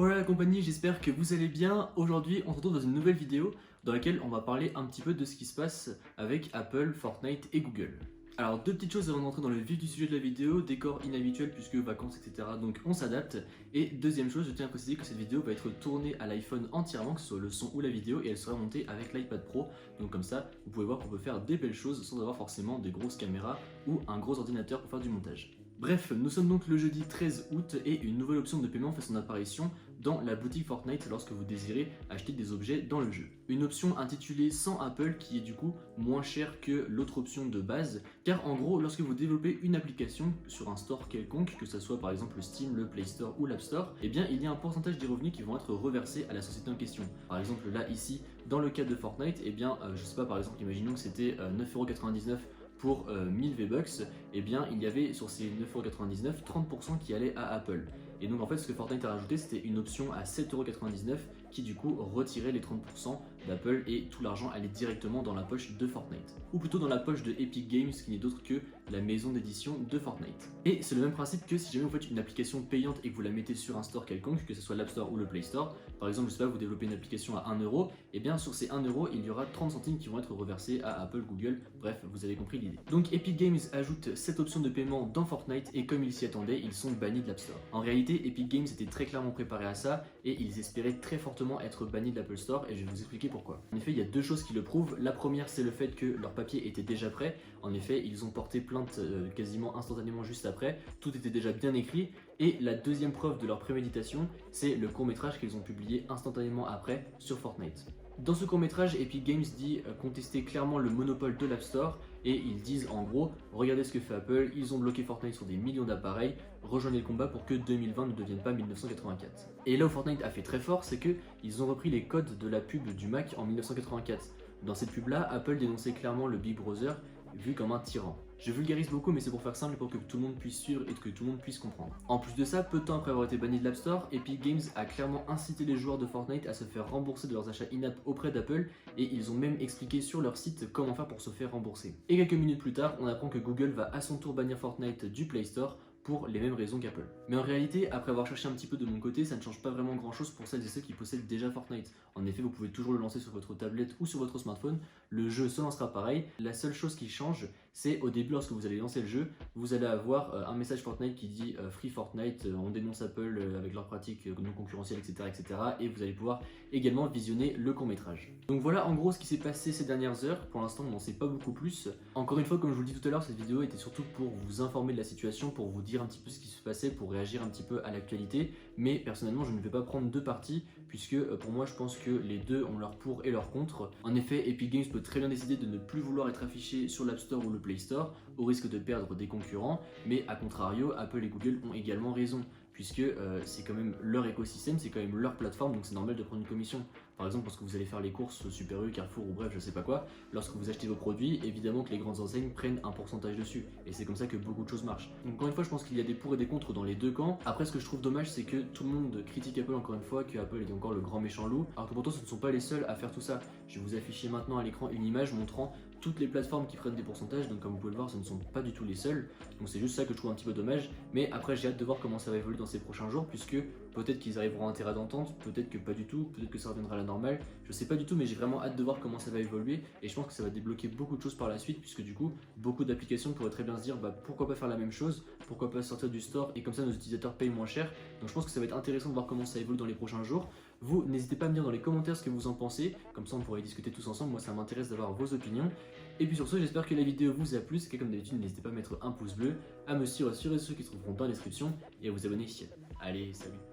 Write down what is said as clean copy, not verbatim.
Voilà la compagnie, j'espère que vous allez bien. Aujourd'hui, on se retrouve dans une nouvelle vidéo dans laquelle on va parler un petit peu de ce qui se passe avec Apple, Fortnite et Google. Alors, deux petites choses avant d'entrer dans le vif du sujet de la vidéo, décor inhabituel puisque vacances, etc. Donc on s'adapte. Et deuxième chose, je tiens à préciser que cette vidéo va être tournée à l'iPhone entièrement, que ce soit le son ou la vidéo, et elle sera montée avec l'iPad Pro. Donc comme ça, vous pouvez voir qu'on peut faire des belles choses sans avoir forcément des grosses caméras ou un gros ordinateur pour faire du montage. Bref, nous sommes donc le jeudi 13 août et une nouvelle option de paiement fait son apparition dans la boutique Fortnite lorsque vous désirez acheter des objets dans le jeu. Une option intitulée sans Apple qui est du coup moins chère que l'autre option de base, car en gros lorsque vous développez une application sur un store quelconque, que ce soit par exemple le Steam, le Play Store ou l'App Store, eh bien il y a un pourcentage des revenus qui vont être reversés à la société en question. Par exemple là ici, dans le cas de Fortnite, eh bien je sais pas, par exemple imaginons que c'était 9,99€ pour 1000 V-Bucks, eh bien il y avait sur ces 9,99€, 30% qui allait à Apple. Et donc en fait ce que Fortnite a rajouté, c'était une option à 7,99€ qui du coup retirait les 30% d'Apple et tout l'argent allait directement dans la poche de Fortnite. Ou plutôt dans la poche de Epic Games qui n'est d'autre que la maison d'édition de Fortnite. Et c'est le même principe que si jamais vous faites une application payante et que vous la mettez sur un store quelconque, que ce soit l'App Store ou le Play Store, par exemple je sais pas, vous développez une application à 1€, et bien sur ces 1€, il y aura 30 centimes qui vont être reversés à Apple, Google, bref, vous avez compris l'idée. Donc Epic Games ajoute cette option de paiement dans Fortnite et comme ils s'y attendaient, ils sont bannis de l'App Store. En réalité, Epic Games était très clairement préparé à ça et ils espéraient très fortement être bannis de l'Apple Store et je vais vous expliquer pourquoi. En effet, il y a deux choses qui le prouvent. La première, c'est le fait que leur papier était déjà prêt. En effet, ils ont porté plainte quasiment instantanément juste après. Tout était déjà bien écrit. Et la deuxième preuve de leur préméditation, c'est le court-métrage qu'ils ont publié instantanément après sur Fortnite. Dans ce court-métrage, Epic Games dit contester clairement le monopole de l'App Store et ils disent en gros, regardez ce que fait Apple, ils ont bloqué Fortnite sur des millions d'appareils, rejoignez le combat pour que 2020 ne devienne pas 1984. Et là où Fortnite a fait très fort, c'est qu'ils ont repris les codes de la pub du Mac en 1984. Dans cette pub-là, Apple dénonçait clairement le Big Brother vu comme un tyran. Je vulgarise beaucoup mais c'est pour faire simple pour que tout le monde puisse suivre et que tout le monde puisse comprendre. En plus de ça, peu de temps après avoir été banni de l'App Store, Epic Games a clairement incité les joueurs de Fortnite à se faire rembourser de leurs achats in-app auprès d'Apple et ils ont même expliqué sur leur site comment faire pour se faire rembourser. Et quelques minutes plus tard, on apprend que Google va à son tour bannir Fortnite du Play Store pour les mêmes raisons qu'Apple. Mais en réalité, après avoir cherché un petit peu de mon côté, ça ne change pas vraiment grand chose pour celles et ceux qui possèdent déjà Fortnite. En effet, vous pouvez toujours le lancer sur votre tablette ou sur votre smartphone, le jeu se lancera pareil. La seule chose qui change, c'est au début lorsque vous allez lancer le jeu, vous allez avoir un message Fortnite qui dit Free Fortnite, on dénonce Apple avec leurs pratiques non concurrentielles, etc. Et vous allez pouvoir également visionner le court-métrage. Donc voilà en gros ce qui s'est passé ces dernières heures. Pour l'instant, on n'en sait pas beaucoup plus. Encore une fois, comme je vous le dis tout à l'heure, cette vidéo était surtout pour vous informer de la situation, pour vous dire un petit peu ce qui se passait, pour réagir un petit peu à l'actualité. Mais personnellement, je ne vais pas prendre deux parties, puisque pour moi, je pense que les deux ont leur pour et leur contre. En effet, Epic Games peut très bien décider de ne plus vouloir être affiché sur l'App Store ou le Play Store, au risque de perdre des concurrents. Mais à contrario, Apple et Google ont également raison, puisque c'est quand même leur écosystème, c'est quand même leur plateforme, donc c'est normal de prendre une commission. Par exemple, lorsque vous allez faire les courses Super U, Carrefour ou bref, je sais pas quoi, lorsque vous achetez vos produits, évidemment que les grandes enseignes prennent un pourcentage dessus. Et c'est comme ça que beaucoup de choses marchent. Donc encore une fois, je pense qu'il y a des pour et des contre dans les deux camps. Après, ce que je trouve dommage, c'est que tout le monde critique Apple encore une fois, que Apple est encore le grand méchant loup, alors que pourtant ce ne sont pas les seuls à faire tout ça. Je vais vous afficher maintenant à l'écran une image montrant toutes les plateformes qui prennent des pourcentages, donc comme vous pouvez le voir, ce ne sont pas du tout les seuls. Donc c'est juste ça que je trouve un petit peu dommage. Mais après, j'ai hâte de voir comment ça va évoluer dans ces prochains jours, puisque peut-être qu'ils arriveront à un terrain d'entente, peut-être que pas du tout, peut-être que ça reviendra à la normale. Je sais pas du tout, mais j'ai vraiment hâte de voir comment ça va évoluer et je pense que ça va débloquer beaucoup de choses par la suite, puisque du coup, beaucoup d'applications pourraient très bien se dire pourquoi pas faire la même chose, pourquoi pas sortir du store et comme ça nos utilisateurs payent moins cher. Donc je pense que ça va être intéressant de voir comment ça évolue dans les prochains jours. Vous, n'hésitez pas à me dire dans les commentaires ce que vous en pensez, comme ça on pourrait discuter tous ensemble, moi ça m'intéresse d'avoir vos opinions. Et puis sur ce, j'espère que la vidéo vous a plu, c'est comme d'habitude, n'hésitez pas à mettre un pouce bleu, à me suivre sur les réseaux qui se trouveront dans la description et à vous abonner. Allez, salut!